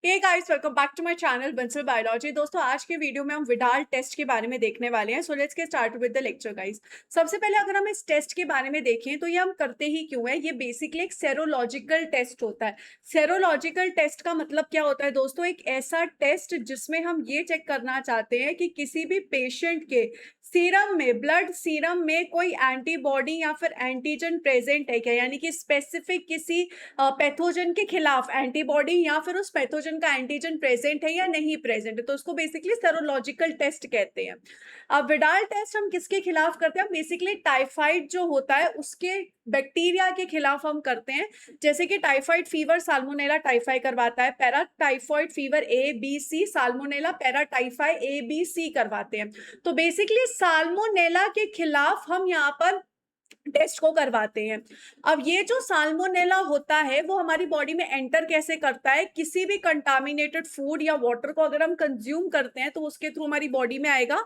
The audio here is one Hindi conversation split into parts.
Hey guys, welcome back to my channel Bansal biology. दोस्तों, आज के वीडियो में हम विडाल टेस्ट के बारे में देखने वाले हैं। So let's get start with the lecture guys. सबसे पहले अगर हम इस टेस्ट के बारे में देखें तो ये हम करते ही क्यों है। ये बेसिकली एक सेरोलॉजिकल टेस्ट होता है। सेरोलॉजिकल टेस्ट का मतलब क्या होता है दोस्तों? एक ऐसा टेस्ट जिसमें हम ये चेक करना चाहते हैं कि किसी भी पेशेंट के सीरम में, ब्लड सीरम में कोई एंटीबॉडी या फिर एंटीजन प्रेजेंट है क्या, यानी कि स्पेसिफिक किसी पैथोजन के खिलाफ एंटीबॉडी या फिर उस पैथोजन का एंटीजन प्रेजेंट है या नहीं प्रेजेंट है, तो उसको बेसिकली सेरोलॉजिकल टेस्ट कहते हैं। अब विडाल टेस्ट हम किसके खिलाफ करते हैं? बेसिकली टाइफाइड जो होता है उसके बैक्टीरिया के खिलाफ हम करते हैं। जैसे कि टाइफाइड फीवर साल्मोनेला टाइफाई करवाता है, paratyphoid fever A B C salmonella paratyphi A B C करवाते हैं। तो बेसिकली साल्मोनेला के खिलाफ हम यहाँ पर टेस्ट को करवाते हैं। अब ये जो साल्मोनेला होता है वो हमारी बॉडी में एंटर कैसे करता है? किसी भी कंटामिनेटेड फूड या वाटर को अगर हम कंज्यूम करते हैं तो उसके थ्रू हमारी बॉडी में आएगा,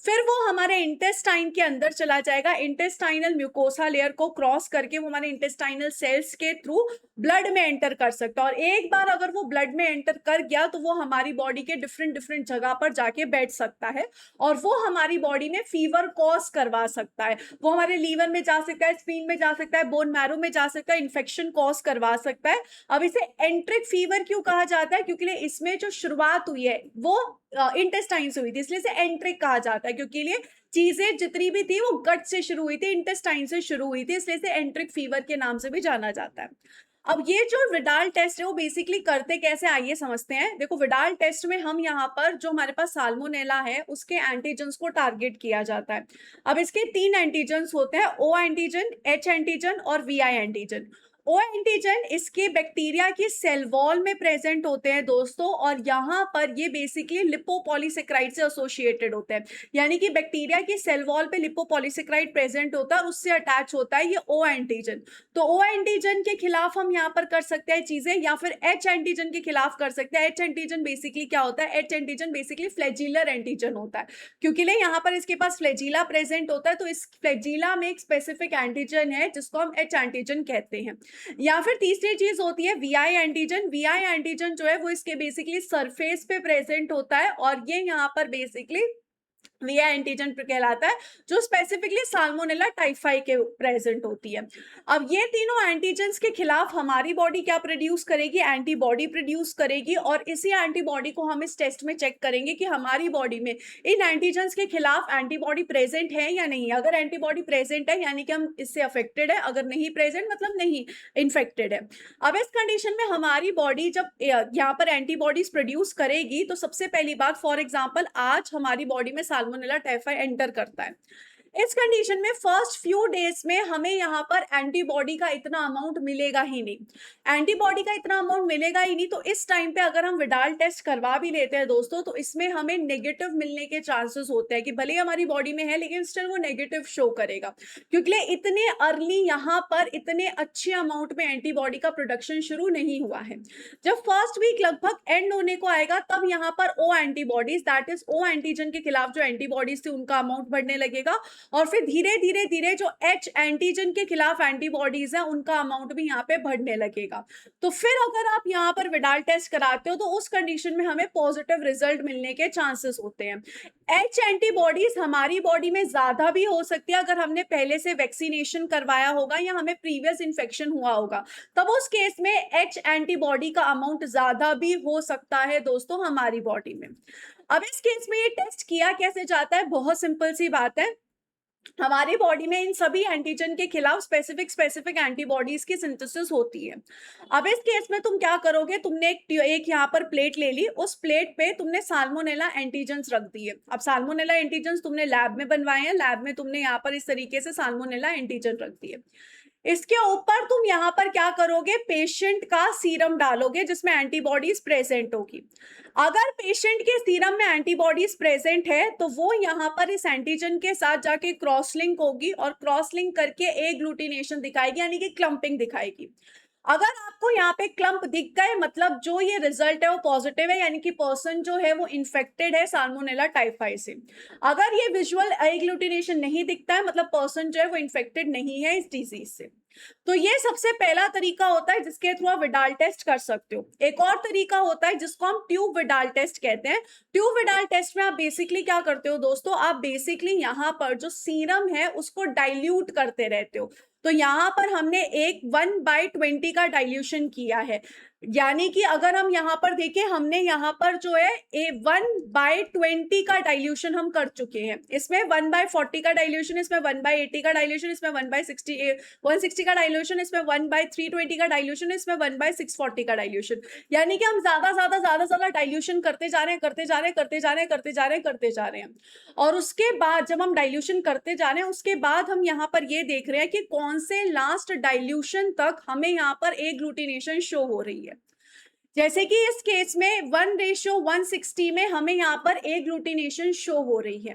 फिर वो हमारे इंटेस्टाइन के अंदर चला जाएगा। इंटेस्टाइनल म्यूकोसा लेयर को क्रॉस करके वो हमारे इंटेस्टाइनल सेल्स के थ्रू ब्लड में एंटर कर सकता है, और एक बार अगर वो ब्लड में एंटर कर गया तो वो हमारी बॉडी के डिफरेंट डिफरेंट जगह पर जाके बैठ सकता है और वो हमारी बॉडी में फीवर कॉज करवा सकता है। वो हमारे लीवर में जा सकता है, स्प्लीन में जा सकता है, बोन मैरो में जा सकता है, इन्फेक्शन कॉज करवा सकता है। अब इसे एंट्रिक फीवर क्यों कहा जाता है? क्योंकि इसमें जो शुरुआत हुई है वो इंटेस्टाइन से हुई थी, इसलिए इसे एंट्रिक कहा जाता है। क्योंकि लिए चीजें जितनी भी थी वो गट से शुरू हुई थी, इंटेस्टाइन से शुरू हुई थी, इसलिए इसे एंट्रिक फीवर के नाम से भी जाना जाता है। अब ये जो विडाल टेस्ट है वो बेसिकली करते कैसे, आइए समझते हैं। देखो, विडाल टेस्ट में हम यहाँ पर जो हमारे पास साल्मोनेला है उसके एंटीजन्स को टारगेट किया जाता है। अब इसके 3 एंटीजन्स होते हैं, ओ एंटीजन, एच एंटीजन और वीआई एंटीजन। ओ एंटीजन इसके बैक्टीरिया की सेल वॉल में प्रेजेंट होते हैं दोस्तों, और यहाँ पर ये बेसिकली लिपोपॉलीसेक्राइड से एसोसिएटेड होते हैं। यानी कि बैक्टीरिया की सेल वॉल पे लिपोपॉलीसेक्राइड प्रेजेंट होता है और उससे अटैच होता है ये ओ एंटीजन। तो ओ एंटीजन के खिलाफ हम यहाँ पर कर सकते हैं चीजें, या फिर एच एंटीजन के खिलाफ कर सकते हैं। एच एंटीजन बेसिकली क्या होता है? H antigen basically flagellar antigen होता है, क्योंकि यहाँ पर इसके पास फ्लैजिला प्रेजेंट होता है, तो इस फ्लैजिला में एक स्पेसिफिक एंटीजन है जिसको हम एच एंटीजन कहते हैं। या फिर तीसरी चीज होती है वीआई एंटीजन। वीआई एंटीजन जो है वो इसके बेसिकली सरफेस पे प्रेजेंट होता है, और ये यहाँ पर बेसिकली वीआई एंटीजन कहलाता है, जो स्पेसिफिकली साल्मोनेला टाइफाई के प्रेजेंट होती है। अब ये तीनों एंटीजन्स के खिलाफ हमारी बॉडी क्या प्रोड्यूस करेगी? एंटीबॉडी प्रोड्यूस करेगी, और इसी एंटीबॉडी को हम इस टेस्ट में चेक करेंगे कि हमारी बॉडी में इन एंटीजन्स के खिलाफ एंटीबॉडी प्रेजेंट है या नहीं। अगर एंटीबॉडी प्रेजेंट है यानी कि हम इससे अफेक्टेड है, अगर नहीं प्रेजेंट मतलब नहीं इन्फेक्टेड है। अब इस कंडीशन में हमारी बॉडी जब यहाँ पर एंटीबॉडीज प्रोड्यूस करेगी तो सबसे पहली बात, फॉर एग्जाम्पल आज हमारी बॉडी में साल्मोनेला टाइफाई एंटर करता है। इस कंडीशन में फर्स्ट फ्यू डेज में हमें यहाँ पर एंटीबॉडी का इतना अमाउंट मिलेगा ही नहीं। एंटीबॉडी का इतना अमाउंट मिलेगा ही नहीं, तो इस टाइम पे अगर हम विडाल टेस्ट करवा भी लेते हैं दोस्तों, तो इसमें हमें नेगेटिव मिलने के चांसेस होते हैं कि भले हमारी बॉडी में है लेकिन स्टिल वो नेगेटिव शो करेगा, क्योंकि इतने अर्ली यहाँ पर इतने अच्छे अमाउंट में एंटीबॉडी का प्रोडक्शन शुरू नहीं हुआ है। जब फर्स्ट वीक लगभग एंड होने को आएगा तब यहाँ पर O antibodies, that is O antigen के खिलाफ जो एंटीबॉडीज थी उनका अमाउंट बढ़ने लगेगा, और फिर धीरे धीरे धीरे जो एच एंटीजन के खिलाफ एंटीबॉडीज है उनका अमाउंट भी यहाँ पे बढ़ने लगेगा। तो फिर अगर आप यहाँ पर विडाल टेस्ट कराते हो तो उस कंडीशन में हमें पॉजिटिव रिजल्ट मिलने के चांसेस होते हैं। एच एंटीबॉडीज हमारी बॉडी में ज्यादा भी हो सकती है अगर हमने पहले से वैक्सीनेशन करवाया होगा या हमें प्रीवियस इन्फेक्शन हुआ होगा, तब उस केस में एच एंटीबॉडी का अमाउंट ज्यादा भी हो सकता है दोस्तों हमारी बॉडी में। अब इस केस में ये टेस्ट किया कैसे जाता है? बहुत सिंपल सी बात है। हमारी बॉडी में इन सभी एंटीजन के खिलाफ स्पेसिफिक एंटीबॉडीज की सिंथेसिस होती है। अब इस केस में तुम क्या करोगे? तुमने एक यहाँ पर प्लेट ले ली, उस प्लेट पे तुमने साल्मोनेला एंटीजन्स रख दिए। अब साल्मोनेला एंटीजन्स तुमने लैब में बनवाए हैं, लैब में तुमने यहाँ पर इस तरीके से साल्मोनेला एंटीजन रख दिए। इसके ऊपर तुम यहाँ पर क्या करोगे? पेशेंट का सीरम डालोगे जिसमें एंटीबॉडीज प्रेजेंट होगी। अगर पेशेंट के सीरम में एंटीबॉडीज प्रेजेंट है तो वो यहाँ पर इस एंटीजन के साथ जाके क्रॉस लिंक होगी, और क्रॉस लिंक करके एग्लूटिनेशन दिखाएगी, यानी कि क्लंपिंग दिखाएगी। अगर आपको यहाँ पे क्लम्प दिख गए मतलब जो ये रिजल्ट है वो पॉजिटिव है, यानी कि पर्सन जो है वो इन्फेक्टेड है साल्मोनेला टाइफाई से। अगर ये विजुअल एग्लूटिनेशन नहीं दिखता है मतलब पर्सन जो है वो इन्फेक्टेड नहीं है इस डिजीज से। तो ये सबसे पहला तरीका होता है जिसके थ्रू आप विडाल टेस्ट कर सकते हो। एक और तरीका होता है जिसको हम ट्यूब विडाल टेस्ट कहते हैं। ट्यूब विडाल टेस्ट में आप बेसिकली क्या करते हो दोस्तों, आप बेसिकली यहाँ पर जो सीरम है उसको डाइल्यूट करते रहते हो। तो यहाँ पर हमने एक 1/20 का डाइल्यूशन किया है, यानी कि अगर हम यहाँ पर देखें हमने यहाँ पर जो है 1/20 का डाइल्यूशन हम कर चुके हैं। इसमें 1/40 का डाइल्यूशन, इसमें 1/80 का डाइल्यूशन, इसमें 1/60 का डाइल्यूशन, इसमें 1/320 का डाइल्यूशन, इसमें 1/640 का डाइल्यूशन। यानी कि हम ज्यादा डाइल्यूशन करते जा रहे हैं, करते जा रहे हैं, करते जा रहे हैं, करते जा रहे हैं, करते जा रहे हैं। और उसके बाद जब हम डाइल्यूशन करते जा रहे हैं उसके बाद हम यहाँ पर ये देख रहे हैं कि कौन से लास्ट डाइल्यूशन तक हमें यहाँ पर एग्लूटिनेशन शो हो रही है। जैसे कि इस केस में 1:160 में हमें यहाँ पर एग्लूटिनेशन शो हो रही है।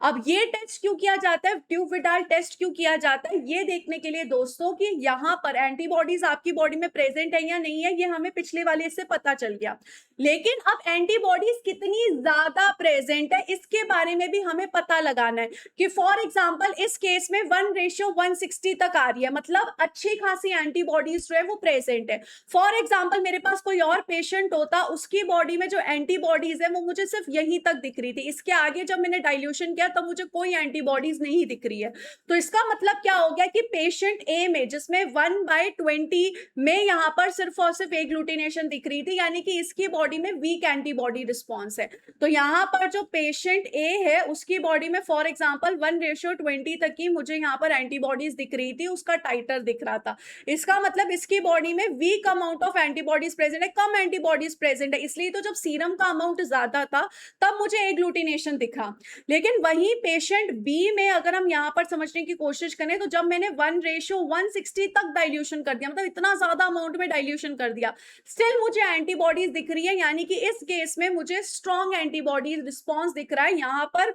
अब ये टेस्ट क्यों किया जाता है, ट्यूब विडाल टेस्ट क्यों किया जाता है, ये देखने के लिए दोस्तों कि यहाँ पर एंटीबॉडीज आपकी बॉडी में प्रेजेंट है या नहीं है, ये हमें पिछले वाले से पता चल गया। लेकिन अब एंटीबॉडीज कितनी ज्यादा प्रेजेंट है इसके बारे में भी हमें पता लगाना है कि फॉर एग्जाम्पल इस केस में 1:160 तक आ रही है, मतलब अच्छी खासी एंटीबॉडीज जो है वो प्रेजेंट है। फॉर एग्जाम्पल मेरे पास कोई और पेशेंट होता, उसकी बॉडी में जो एंटीबॉडीज है वो मुझे सिर्फ यहीं तक दिख रही थी, इसके आगे जब मैंने डाइल्यूशन किया तब मुझे कोई एंटीबॉडीज नहीं दिख रही है। तो इसका मतलब क्या हो गया कि पेशेंट ए में जिसमें 1/20 में यहाँ पर सिर्फ और सिर्फ एग्लूटिनेशन दिख रही थी, यानी कि इसकी बॉडी में वीक एंटीबॉडी रिस्पॉन्स है। तो यहाँ पर जो पेशेंट ए है उसकी बॉडी में फॉर एग्जाम्पल 1:20 तक की मुझे यहाँ पर एंटीबॉडीज दिख रही थी, उसका टाइटर दिख रहा था। इसका मतलब इसकी बॉडी में weak amount of antibodies present है, कम एंटीबॉडीज प्रेजेंट है, इसलिए तो जब सीरम का अमाउंट ज्यादा था तब मुझे एग्लूटिनेशन दिखा। लेकिन वही पेशेंट बी में अगर हम यहाँ पर समझने की कोशिश करें तो जब मैंने 1:160 तक डाइल्यूशन कर दिया, मतलब इतना ज्यादा अमाउंट में डाइल्यूशन कर दिया, स्टिल मुझे एंटीबॉडीज दिख रही है, यानी कि इस केस में मुझे स्ट्रॉन्ग एंटीबॉडीज रिस्पॉन्स दिख रहा है। यहाँ पर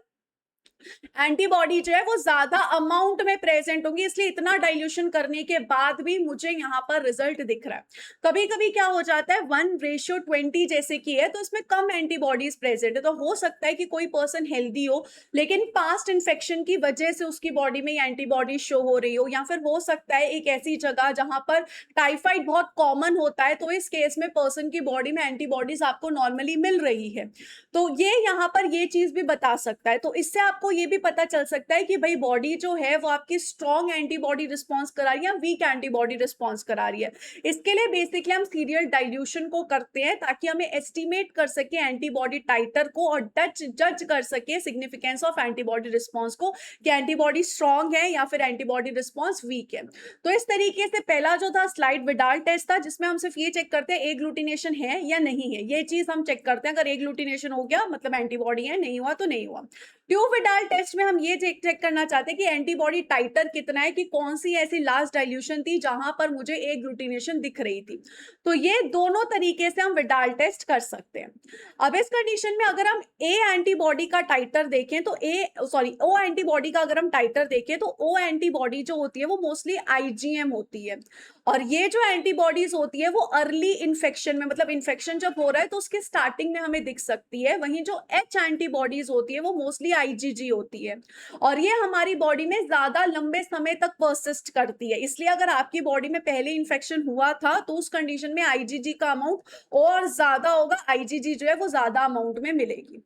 एंटीबॉडी जो है वो ज्यादा अमाउंट में प्रेजेंट होंगी, इसलिए इतना डाइल्यूशन करने के बाद भी मुझे यहाँ पर रिजल्ट दिख रहा है। कभी कभी क्या हो जाता है 1:20 जैसे कि है तो इसमें कम एंटीबॉडीज प्रेजेंट है, तो हो सकता है कि कोई पर्सन हेल्दी हो लेकिन पास्ट इन्फेक्शन की वजह से उसकी बॉडी में एंटीबॉडी शो हो रही हो, या फिर हो सकता है एक ऐसी जगह जहां पर टाइफाइड बहुत कॉमन होता है, तो इस केस में पर्सन की बॉडी में एंटीबॉडीज आपको नॉर्मली मिल रही है। तो ये यहाँ पर ये चीज भी बता सकता है। तो इससे आपको ये भी पता चल सकता है कि भाई बॉडी जो है वो आपकी स्ट्रॉन्ग एंटीबॉडी रिस्पॉन्स करा रही है, वीक एंटीबॉडी रिस्पॉन्स करा रही है। इसके लिए बेसिकली हम सीरियल डाइल्यूशन को करते हैं ताकि हमें एस्टिमेट कर सके एंटीबॉडी टाइटर को और जज कर सके सिग्निफिकेंस ऑफ एंटीबॉडी रिस्पॉन्स को कि एंटीबॉडी स्ट्रॉन्ग है या फिर एंटीबॉडी रिस्पॉन्स वीक है। तो इस तरीके से पहला जो था स्लाइड विडाल टेस्ट था जिसमें हम सिर्फ ये चेक करते हैं एग्लूटिनेशन है या नहीं है, ये चीज हम चेक करते हैं। अगर एग्लूटिनेशन हो गया मतलब एंटीबॉडी है, नहीं हुआ तो नहीं हुआ। ट्यूब विडाल टेस्ट में हम ये चेक करना चाहते हैं कि एंटीबॉडी टाइटर कितना है, कि कौन सी ऐसी लास्ट डाइल्यूशन थी जहां पर मुझे एग्लूटिनेशन दिख रही थी। तो ये दोनों तरीके से हम विडाल टेस्ट कर सकते हैं। अब इस कंडीशन में अगर हम ए एंटीबॉडी का टाइटर देखें तो ओ एंटीबॉडी का अगर हम टाइटर देखें तो ओ एंटीबॉडी जो होती है वो मोस्टली आईजीएम होती है, और ये जो एंटीबॉडीज होती है वो अर्ली इन्फेक्शन में, मतलब इन्फेक्शन जब हो रहा है तो उसके स्टार्टिंग में हमें दिख सकती है। वहीं जो एच एंटीबॉडीज होती है वो मोस्टली आईजीजी होती है, और ये हमारी बॉडी में ज्यादा लंबे समय तक परसिस्ट करती है। इसलिए अगर आपकी बॉडी में पहले इन्फेक्शन हुआ था तो उस कंडीशन में आईजीजी का अमाउंट और ज्यादा होगा, आईजीजी जो है वो ज्यादा अमाउंट में मिलेगी।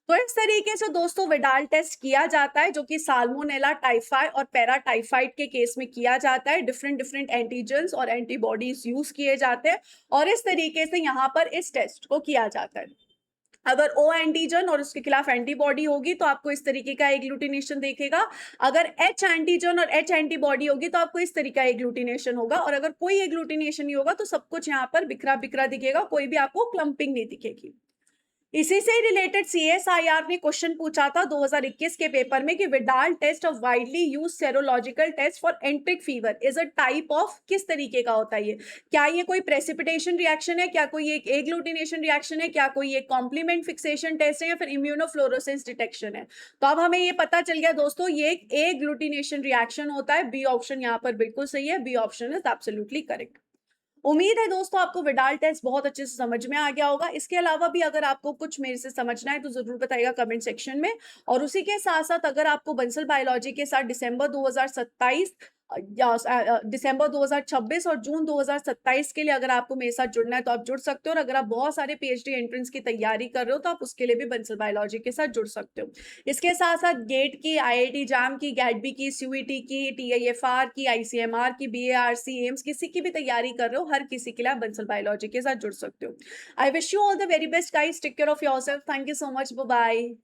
तो इस तरीके से दोस्तों विडाल टेस्ट किया जाता है जो कि साल्मोनेला टाइफाई और पैराटाइफाइड के केस में किया जाता है। डिफरेंट डिफरेंट एंटीजेंस और एंटीबॉडीज यूज किए जाते हैं और इस तरीके से यहाँ पर इस टेस्ट को किया जाता है। अगर ओ एंटीजन और उसके खिलाफ एंटीबॉडी होगी तो आपको इस तरीके का एग्लूटिनेशन देखेगा। अगर एच एंटीजन और एच एंटीबॉडी होगी तो आपको इस तरीके का एग्लूटिनेशन होगा, और अगर कोई एग्लूटिनेशन नहीं होगा तो सब कुछ यहाँ पर बिखरा बिखरा दिखेगा, कोई भी आपको क्लम्पिंग नहीं दिखेगी। इसी से रिलेटेड सीएसआईआर ने क्वेश्चन पूछा था 2021 के पेपर में कि Widal test of widely used serological test for enteric fever is a type of, किस तरीके का होता है ये, क्या ये कोई प्रेसिपिटेशन रिएक्शन है, क्या कोई एक एग्लूटिनेशन रिएक्शन है, क्या कोई एक कॉम्प्लीमेंट फिक्सेशन टेस्ट है, या फिर इम्यूनोफ्लोरोसेंस डिटेक्शन है। तो अब हमें ये पता चल गया दोस्तों ये एक एग्लूटिनेशन रिएक्शन होता है। बी ऑप्शन यहाँ पर बिल्कुल सही है, B option is absolutely correct. उम्मीद है दोस्तों आपको विडाल टेस्ट बहुत अच्छे से समझ में आ गया होगा। इसके अलावा भी अगर आपको कुछ मेरे से समझना है तो ज़रूर बताइएगा कमेंट सेक्शन में। और उसी के साथ-साथ अगर आपको बंसल बायोलॉजी के साथ दिसंबर 2027 दिसंबर 2026 और जून 2027 के लिए अगर आपको मेरे साथ जुड़ना है तो आप जुड़ सकते हो। और अगर आप बहुत सारे पीएचडी एंट्रेंस की तैयारी कर रहे हो तो आप उसके लिए भी बंसल बायोलॉजी के साथ जुड़ सकते हो। इसके साथ-साथ गेट की, आईआईटी जैम की, गैट-बी की, सीयूईटी की, टीआईएफआर की, आईसीएमआर की, बीएआरसी, एम्स किसी की भी तैयारी कर रहे हो, हर किसी के लिए आप बंसल बायोलॉजी के साथ जुड़ सकते हो। I wish you all the very best guys, take care of yourself, thank you so much, bye bye.